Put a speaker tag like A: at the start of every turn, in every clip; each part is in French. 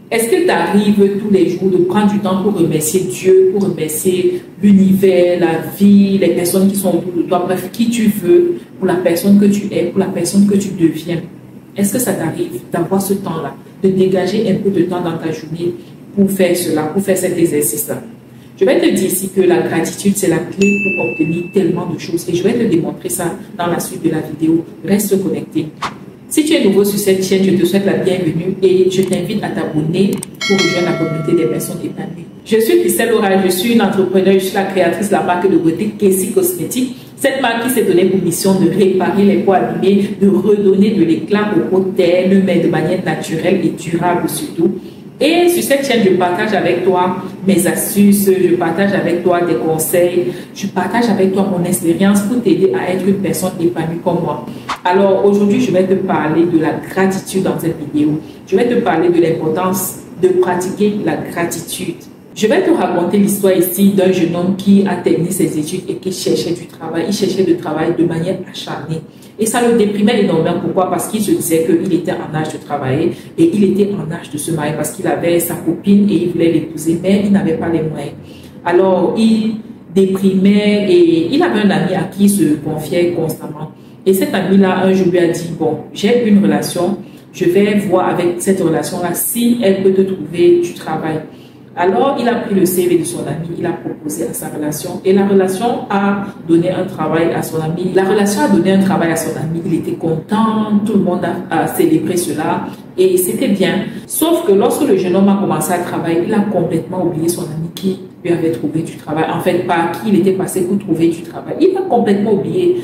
A: Est-ce que tu arrives tous les jours de prendre du temps pour remercier Dieu, pour remercier l'univers, la vie, les personnes qui sont autour de toi, bref, qui tu veux, pour la personne que tu es, pour la personne que tu deviens? Est-ce que ça t'arrive d'avoir ce temps-là, de dégager un peu de temps dans ta journée pour faire cela, pour faire cet exercice-là? Je vais te dire ici que la gratitude, c'est la clé pour obtenir tellement de choses. Et je vais te démontrer ça dans la suite de la vidéo. Reste connecté. Si tu es nouveau sur cette chaîne, je te souhaite la bienvenue et je t'invite à t'abonner pour rejoindre la communauté des personnes épanouies. Je suis Christelle Laura, je suis une entrepreneur, je suis la créatrice de la marque de beauté Kessie Cosmétiques. Cette marque qui s'est donnée pour mission de réparer les peaux abîmées, de redonner de l'éclat aux peaux ternes, mais de manière naturelle et durable surtout. Et sur cette chaîne, je partage avec toi mes astuces, je partage avec toi des conseils, je partage avec toi mon expérience pour t'aider à être une personne épanouie comme moi. Alors aujourd'hui, je vais te parler de la gratitude dans cette vidéo. Je vais te parler de l'importance de pratiquer la gratitude. Je vais te raconter l'histoire ici d'un jeune homme qui a terminé ses études et qui cherchait du travail. Il cherchait du travail de manière acharnée. Et ça le déprimait énormément. Pourquoi? Parce qu'il se disait qu'il était en âge de travailler et il était en âge de se marier parce qu'il avait sa copine et il voulait l'épouser, mais il n'avait pas les moyens. Alors, il déprimait et il avait un ami à qui il se confiait constamment. Et cet ami-là, un jour, lui a dit, bon, j'ai une relation, je vais voir avec cette relation-là si elle peut te trouver du travail. Alors, il a pris le CV de son ami, il a proposé à sa relation et la relation a donné un travail à son ami. La relation a donné un travail à son ami, il était content, tout le monde a célébré cela et c'était bien. Sauf que lorsque le jeune homme a commencé à travailler, il a complètement oublié son ami qui lui avait trouvé du travail. En fait, par qui il était passé pour trouver du travail. Il a complètement oublié.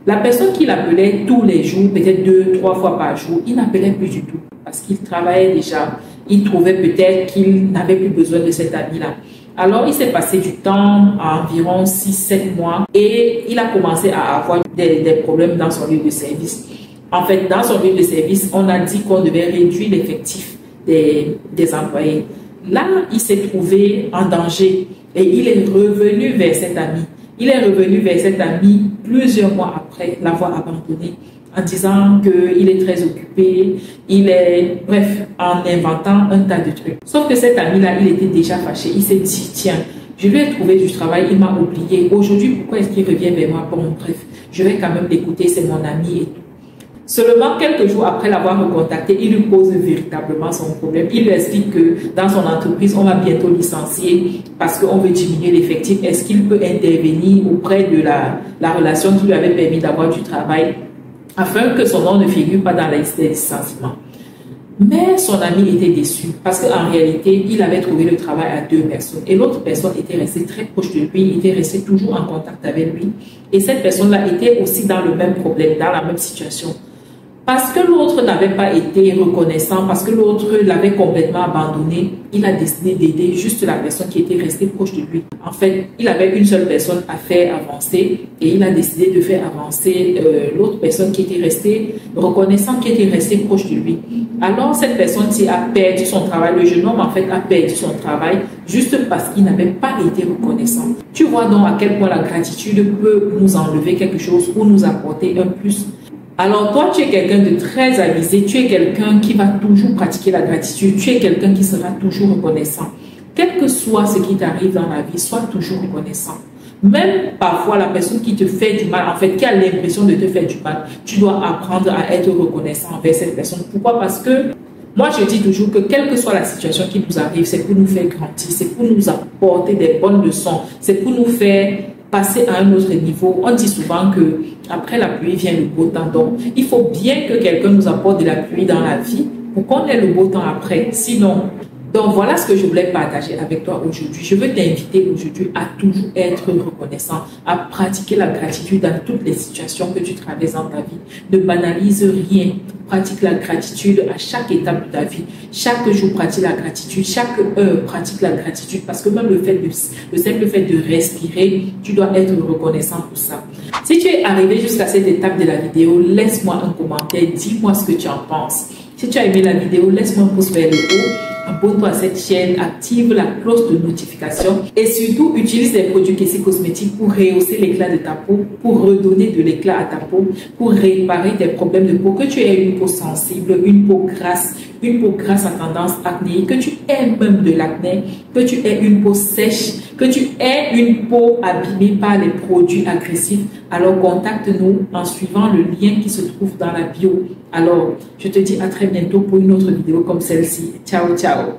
A: La personne qu'il appelait tous les jours, peut-être 2-3 fois par jour, il n'appelait plus du tout parce qu'il travaillait déjà. Il trouvait peut-être qu'il n'avait plus besoin de cet ami-là. Alors, il s'est passé du temps, environ 6-7 mois, et il a commencé à avoir des problèmes dans son lieu de service. En fait, dans son lieu de service, on a dit qu'on devait réduire l'effectif des employés. Là, il s'est trouvé en danger et il est revenu vers cet ami. Il est revenu vers cet ami plusieurs mois après l'avoir abandonné, en disant qu'il est très occupé, bref, en inventant un tas de trucs. Sauf que cet ami-là, il était déjà fâché. Il s'est dit, tiens, je lui ai trouvé du travail, il m'a oublié. Aujourd'hui, pourquoi est-ce qu'il revient vers moi? Bon, bref, je vais quand même l'écouter, c'est mon ami et tout. Seulement quelques jours après l'avoir recontacté, il lui pose véritablement son problème. Il lui explique que dans son entreprise, on va bientôt licencier parce qu'on veut diminuer l'effectif. Est-ce qu'il peut intervenir auprès de la relation qui lui avait permis d'avoir du travail afin que son nom ne figure pas dans la liste des licenciements? Mais son ami était déçu parce qu'en réalité, il avait trouvé le travail à 2 personnes et l'autre personne était restée très proche de lui, il était resté toujours en contact avec lui et cette personne-là était aussi dans le même problème, dans la même situation. Parce que l'autre n'avait pas été reconnaissant, parce que l'autre l'avait complètement abandonné, il a décidé d'aider juste la personne qui était restée proche de lui. En fait, il avait une seule personne à faire avancer et il a décidé de faire avancer l'autre personne qui était restée reconnaissante, qui était restée proche de lui. Alors, cette personne-ci a perdu son travail. Le jeune homme, en fait, a perdu son travail juste parce qu'il n'avait pas été reconnaissant. Tu vois donc à quel point la gratitude peut nous enlever quelque chose ou nous apporter un plus. Alors toi, tu es quelqu'un de très avisé, tu es quelqu'un qui va toujours pratiquer la gratitude, tu es quelqu'un qui sera toujours reconnaissant. Quel que soit ce qui t'arrive dans la vie, sois toujours reconnaissant. Même parfois, la personne qui te fait du mal, en fait, qui a l'impression de te faire du mal, tu dois apprendre à être reconnaissant envers cette personne. Pourquoi? Parce que moi, je dis toujours que quelle que soit la situation qui nous arrive, c'est pour nous faire grandir, c'est pour nous apporter des bonnes leçons, c'est pour nous faire passer à un autre niveau. On dit souvent que après la pluie vient le beau temps. Donc, il faut bien que quelqu'un nous apporte de la pluie dans la vie pour qu'on ait le beau temps après. Sinon, donc voilà ce que je voulais partager avec toi aujourd'hui. Je veux t'inviter aujourd'hui à toujours être reconnaissant, à pratiquer la gratitude dans toutes les situations que tu traverses dans ta vie. Ne banalise rien. Pratique la gratitude à chaque étape de ta vie. Chaque jour, pratique la gratitude. Chaque heure, pratique la gratitude. Parce que même le simple fait de respirer, tu dois être reconnaissant pour ça. Si tu es arrivé jusqu'à cette étape de la vidéo, laisse-moi un commentaire. Dis-moi ce que tu en penses. Si tu as aimé la vidéo, laisse-moi un pouce vers le haut. abonne-toi à cette chaîne, active la cloche de notification et surtout utilise les produits Kessie Cosmétiques pour rehausser l'éclat de ta peau, pour redonner de l'éclat à ta peau, pour réparer tes problèmes de peau, que tu aies une peau sensible, une peau grasse à tendance acnéique, que tu aies même de l'acné, que tu aies une peau sèche, que tu aies une peau abîmée par les produits agressifs. Alors contacte-nous en suivant le lien qui se trouve dans la bio. Alors, je te dis à très bientôt pour une autre vidéo comme celle-ci. Ciao, ciao.